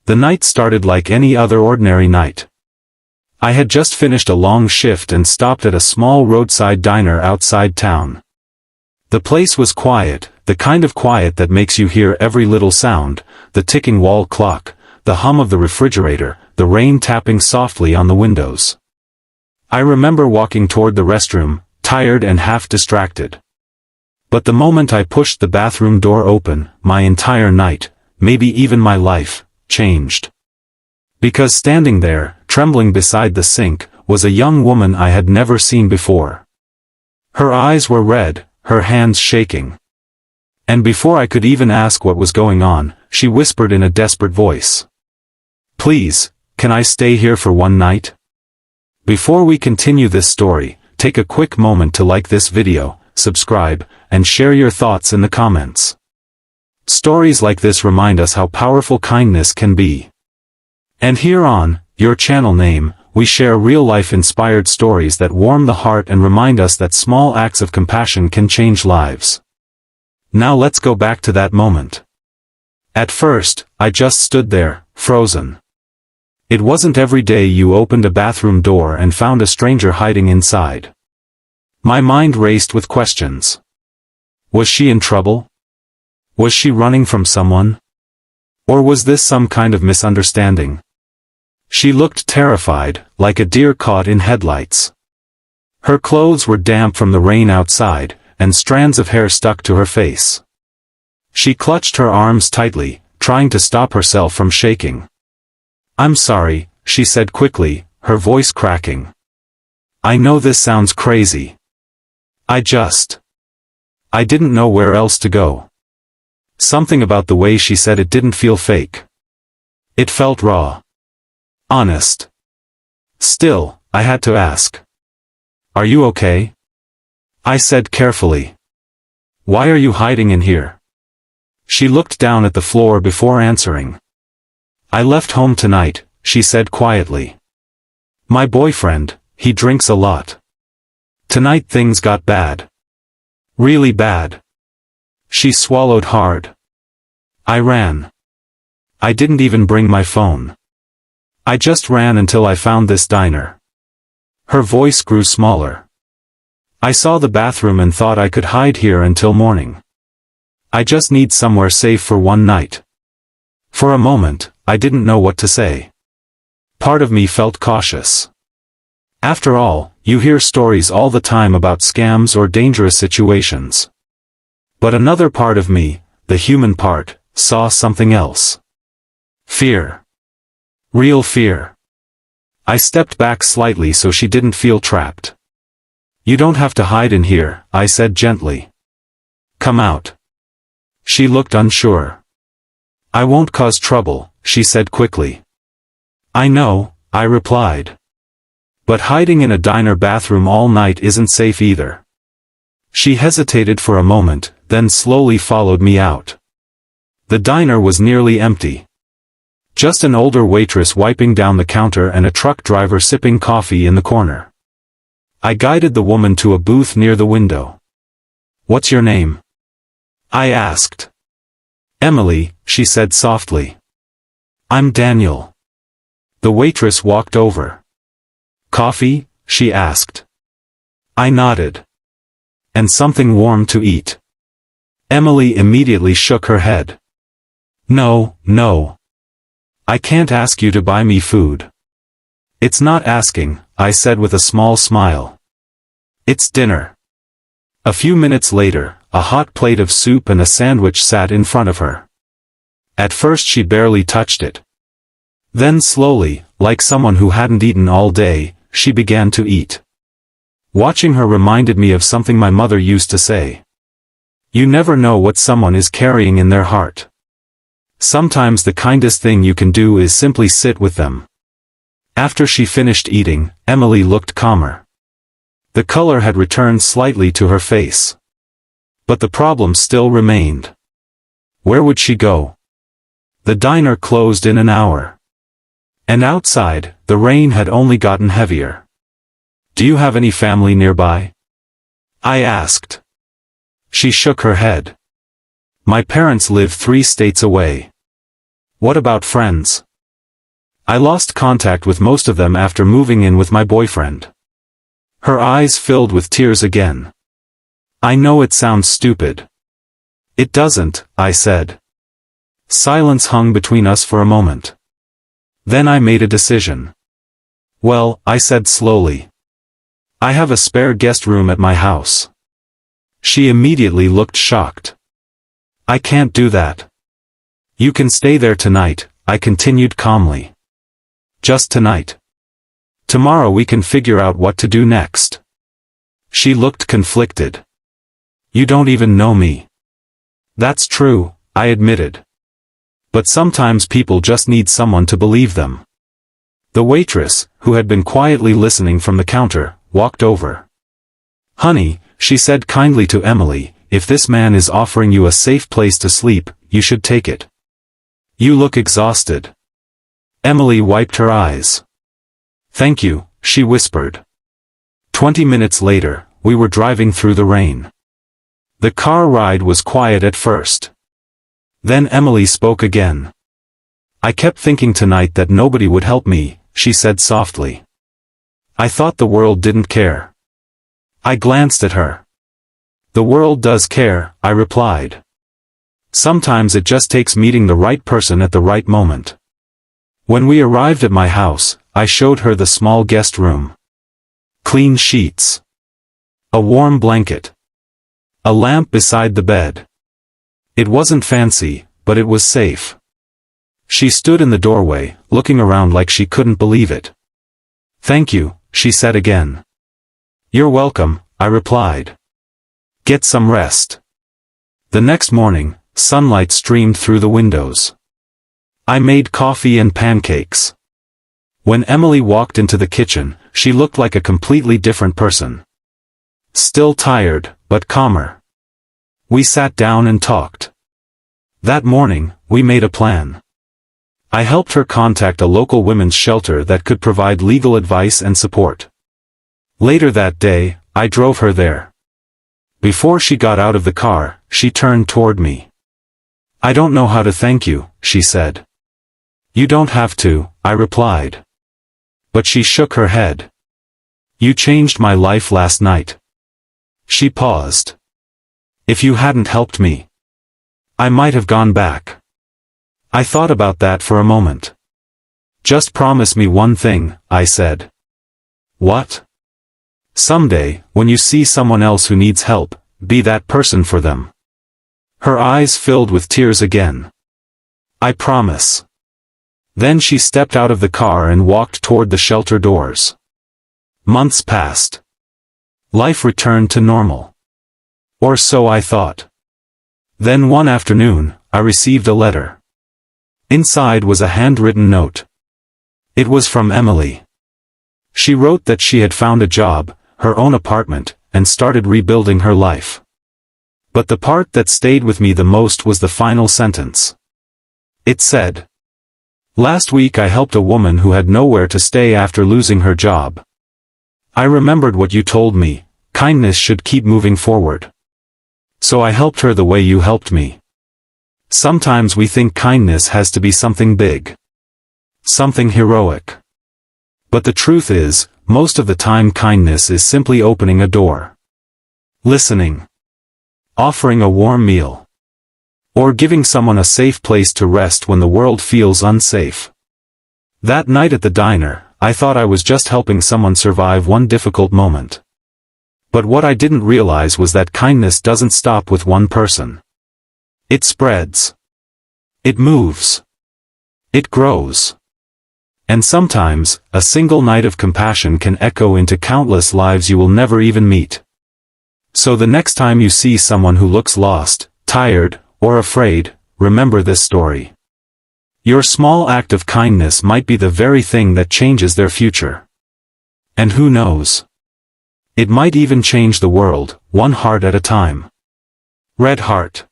The night started like any other ordinary night. I had just finished a long shift and stopped at a small roadside diner outside town. The place was quiet, the kind of quiet that makes you hear every little sound, the ticking wall clock, the hum of the refrigerator, the rain tapping softly on the windows. I remember walking toward the restroom, tired and half distracted. But the moment I pushed the bathroom door open, my entire night, maybe even my life, changed. Because standing there, trembling beside the sink, was a young woman I had never seen before. Her eyes were red, her hands shaking. And before I could even ask what was going on, she whispered in a desperate voice. "Please, can I stay here for one night?" Before we continue this story, take a quick moment to like this video, subscribe, and share your thoughts in the comments. Stories like this remind us how powerful kindness can be. And here on your channel name, we share real-life inspired stories that warm the heart and remind us that small acts of compassion can change lives. Now let's go back to that moment. At first, I just stood there, frozen. It wasn't every day you opened a bathroom door and found a stranger hiding inside. My mind raced with questions. Was she in trouble? Was she running from someone? Or was this some kind of misunderstanding? She looked terrified, like a deer caught in headlights. Her clothes were damp from the rain outside, and strands of hair stuck to her face. She clutched her arms tightly, trying to stop herself from shaking. "I'm sorry," she said quickly, her voice cracking. "I know this sounds crazy. I didn't know where else to go." Something about the way she said it didn't feel fake. It felt raw. Honest. Still, I had to ask. "Are you okay?" I said carefully. "Why are you hiding in here?" She looked down at the floor before answering. "I left home tonight," she said quietly. "My boyfriend, he drinks a lot. Tonight things got bad. Really bad." She swallowed hard. "I ran. I didn't even bring my phone. I just ran until I found this diner." Her voice grew smaller. "I saw the bathroom and thought I could hide here until morning. I just need somewhere safe for one night." For a moment, I didn't know what to say. Part of me felt cautious. After all, you hear stories all the time about scams or dangerous situations. But another part of me, the human part, saw something else. Fear. Real fear. I stepped back slightly so she didn't feel trapped. "You don't have to hide in here," I said gently. "Come out." She looked unsure. "I won't cause trouble," she said quickly. "I know," I replied. "But hiding in a diner bathroom all night isn't safe either." She hesitated for a moment, then slowly followed me out. The diner was nearly empty. Just an older waitress wiping down the counter and a truck driver sipping coffee in the corner. I guided the woman to a booth near the window. "What's your name?" I asked. "Emily," she said softly. "I'm Daniel." The waitress walked over. "Coffee?" she asked. I nodded. "And something warm to eat?" Emily immediately shook her head. No. I can't ask you to buy me food." "It's not asking," I said with a small smile. "It's dinner." A few minutes later, a hot plate of soup and a sandwich sat in front of her. At first she barely touched it. Then slowly, like someone who hadn't eaten all day, she began to eat. Watching her reminded me of something my mother used to say. You never know what someone is carrying in their heart. Sometimes the kindest thing you can do is simply sit with them. After she finished eating, Emily looked calmer. The color had returned slightly to her face. But the problem still remained. Where would she go? The diner closed in an hour. And outside, the rain had only gotten heavier. "Do you have any family nearby?" I asked. She shook her head. "My parents live 3 states away." "What about friends?" I lost contact with most of them after moving in with my boyfriend. Her eyes filled with tears again. I know it sounds stupid. It doesn't, I said. Silence hung between us for a moment. Then I made a decision. Well, I said slowly. I have a spare guest room at my house. She immediately looked shocked. I can't do that. You can stay there tonight, I continued calmly. Just tonight. Tomorrow we can figure out what to do next. She looked conflicted. You don't even know me. That's true, I admitted. But sometimes people just need someone to believe them. The waitress, who had been quietly listening from the counter, walked over. Honey, she said kindly to Emily, if this man is offering you a safe place to sleep, you should take it. You look exhausted. Emily wiped her eyes. Thank you, she whispered. 20 minutes later, we were driving through the rain. The car ride was quiet at first. Then Emily spoke again. I kept thinking tonight that nobody would help me, she said softly. I thought the world didn't care. I glanced at her. The world does care, I replied. Sometimes it just takes meeting the right person at the right moment. When we arrived at my house, I showed her the small guest room. Clean sheets. A warm blanket. A lamp beside the bed. It wasn't fancy, but it was safe. She stood in the doorway, looking around like she couldn't believe it. Thank you, she said again. You're welcome, I replied. Get some rest. The next morning, sunlight streamed through the windows. I made coffee and pancakes. When Emily walked into the kitchen, she looked like a completely different person. Still tired, but calmer. We sat down and talked. That morning, we made a plan. I helped her contact a local women's shelter that could provide legal advice and support. Later that day, I drove her there. Before she got out of the car, she turned toward me. I don't know how to thank you, she said. You don't have to, I replied. But she shook her head. You changed my life last night. She paused. If you hadn't helped me, I might have gone back. I thought about that for a moment. Just promise me one thing, I said. What? Someday, when you see someone else who needs help, be that person for them. Her eyes filled with tears again. I promise. Then she stepped out of the car and walked toward the shelter doors. Months passed. Life returned to normal. Or so I thought. Then one afternoon, I received a letter. Inside was a handwritten note. It was from Emily. She wrote that she had found a job, her own apartment, and started rebuilding her life. But the part that stayed with me the most was the final sentence. It said, "Last week I helped a woman who had nowhere to stay after losing her job. I remembered what you told me, kindness should keep moving forward. So I helped her the way you helped me." Sometimes we think kindness has to be something big. Something heroic. But the truth is, most of the time kindness is simply opening a door. Listening. Offering a warm meal. Or giving someone a safe place to rest when the world feels unsafe. That night at the diner, I thought I was just helping someone survive one difficult moment. But what I didn't realize was that kindness doesn't stop with one person. It spreads. It moves. It grows. And sometimes, a single night of compassion can echo into countless lives you will never even meet. So the next time you see someone who looks lost, tired, or afraid, remember this story. Your small act of kindness might be the very thing that changes their future. And who knows? It might even change the world, one heart at a time. Red Heart.